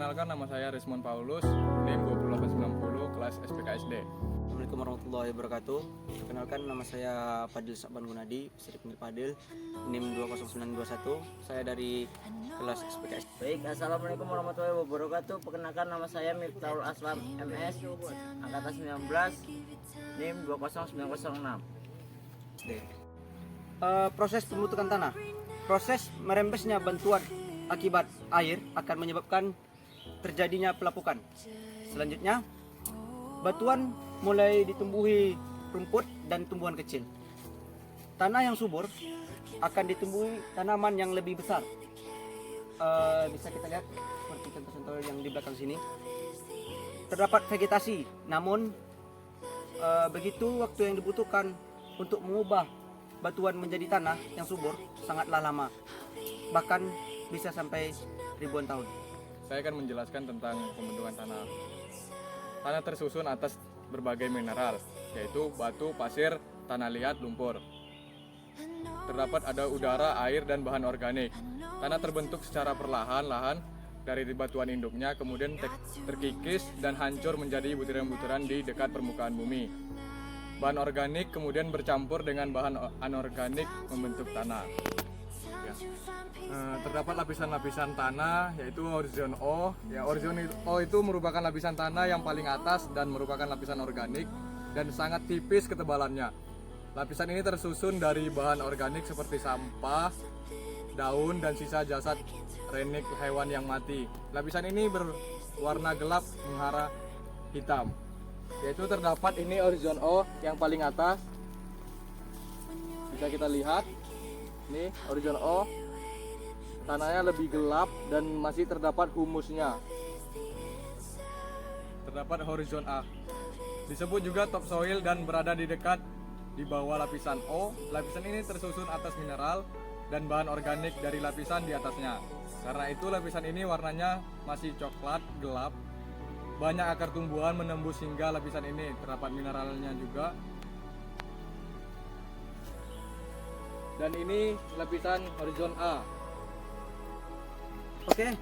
Perkenalkan, nama saya Rismon Paulus, NIM 2890, kelas SPKSD. Assalamualaikum warahmatullahi wabarakatuh. Perkenalkan, nama saya Fadil Sakban Gunadi, sering panggil Fadil, NIM 20921. Saya dari kelas SPKS. Baik, assalamualaikum warahmatullahi wabarakatuh. Perkenalkan, nama saya Miftahul Aslam MS, angkatan 19, NIM 20906. Proses pembentukan tanah. Proses merembesnya bantuan akibat air akan menyebabkan terjadinya pelapukan. Selanjutnya, batuan mulai ditumbuhi rumput dan tumbuhan kecil. Tanah yang subur akan ditumbuhi tanaman yang lebih besar. Bisa kita lihat seperti contoh-contoh yang di belakang sini. Terdapat vegetasi, namun begitu waktu yang dibutuhkan untuk mengubah batuan menjadi tanah yang subur sangatlah lama, bahkan bisa sampai ribuan tahun. Saya akan menjelaskan tentang pembentukan tanah. Tanah tersusun atas berbagai mineral, yaitu batu, pasir, tanah liat, lumpur. Terdapat ada udara, air, dan bahan organik. Tanah terbentuk secara perlahan-lahan dari batuan induknya, kemudian terkikis dan hancur menjadi butiran-butiran di dekat permukaan bumi. Bahan organik kemudian bercampur dengan bahan anorganik membentuk tanah. Ya. Terdapat lapisan-lapisan tanah, yaitu horizon O. Ya, horizon O itu merupakan lapisan tanah yang paling atas dan merupakan lapisan organik dan sangat tipis ketebalannya. Lapisan ini tersusun dari bahan organik seperti sampah, daun, dan sisa jasad renik hewan yang mati. Lapisan ini berwarna gelap mengarah hitam. Yaitu terdapat ini horizon O yang paling atas. Bisa kita lihat. Ini horizon O. Tanahnya lebih gelap dan masih terdapat humusnya. Terdapat horizon A. Disebut juga topsoil dan berada di dekat di bawah lapisan O. Lapisan ini tersusun atas mineral dan bahan organik dari lapisan di atasnya. Karena itu lapisan ini warnanya masih coklat gelap. Banyak akar tumbuhan menembus hingga lapisan ini. Terdapat mineralnya juga. Dan ini lapisan horizon A. Oke,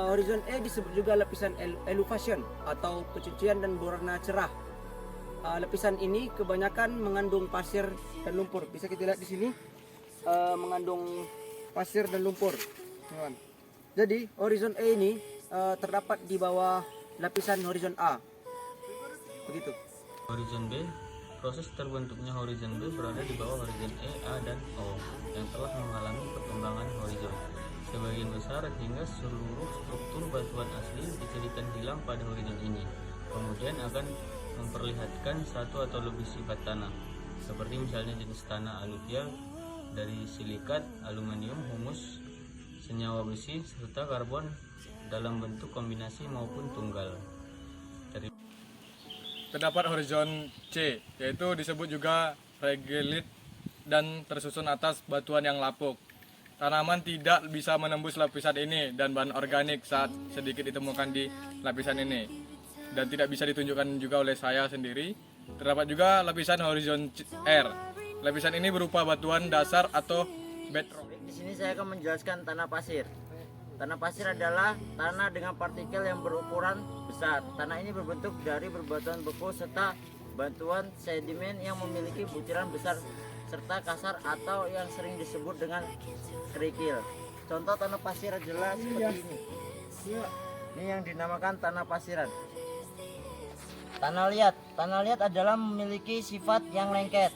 horizon E disebut juga lapisan elevation atau pecucian dan berwarna cerah. Lapisan ini kebanyakan mengandung pasir dan lumpur. Bisa kita lihat di sini mengandung pasir dan lumpur. Jadi horizon E ini terdapat di bawah lapisan horizon A. Begitu. Horizon B, proses terbentuknya horizon B berada di bawah horizon E, A, dan O yang telah mengalami perkembangan horizon sebagian besar hingga seluruh struktur batuan asli dijadikan hilang pada horizon ini. Kemudian akan memperlihatkan satu atau lebih sifat tanah, seperti misalnya jenis tanah aluvial dari silikat, aluminium, humus, senyawa besi, serta karbon dalam bentuk kombinasi maupun tunggal. Terdapat horizon C, yaitu disebut juga regolith dan tersusun atas batuan yang lapuk. Tanaman tidak bisa menembus lapisan ini dan bahan organik saat sedikit ditemukan di lapisan ini. Dan tidak bisa ditunjukkan juga oleh saya sendiri. Terdapat juga lapisan horizon R. Lapisan ini berupa batuan dasar atau bedrock. Di sini saya akan menjelaskan tanah pasir. Tanah pasir adalah tanah dengan partikel yang berukuran besar. Tanah ini berbentuk dari berbatuan beku serta batuan sedimen yang memiliki butiran besar serta kasar atau yang sering disebut dengan kerikil. Contoh tanah pasir adalah seperti ini. Ini yang dinamakan tanah pasiran. Tanah liat. Tanah liat adalah memiliki sifat yang lengket.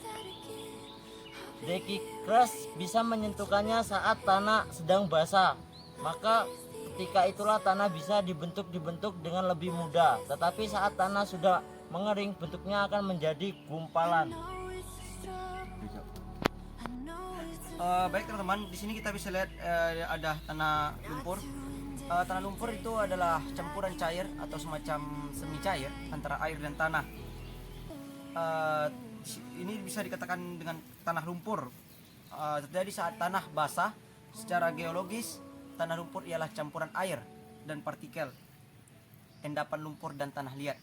Deki keras bisa menyentuhkannya saat tanah sedang basah. Maka ketika itulah tanah bisa dibentuk dengan lebih mudah. Tetapi saat tanah sudah mengering, bentuknya akan menjadi gumpalan. Baik teman-teman, di sini kita bisa lihat ada tanah lumpur. Tanah lumpur itu adalah campuran cair atau semacam semi cair antara air dan tanah. Ini bisa dikatakan dengan tanah lumpur. Terjadi saat tanah basah. Secara geologis, tanah lumpur ialah campuran air dan partikel, endapan lumpur dan tanah liat.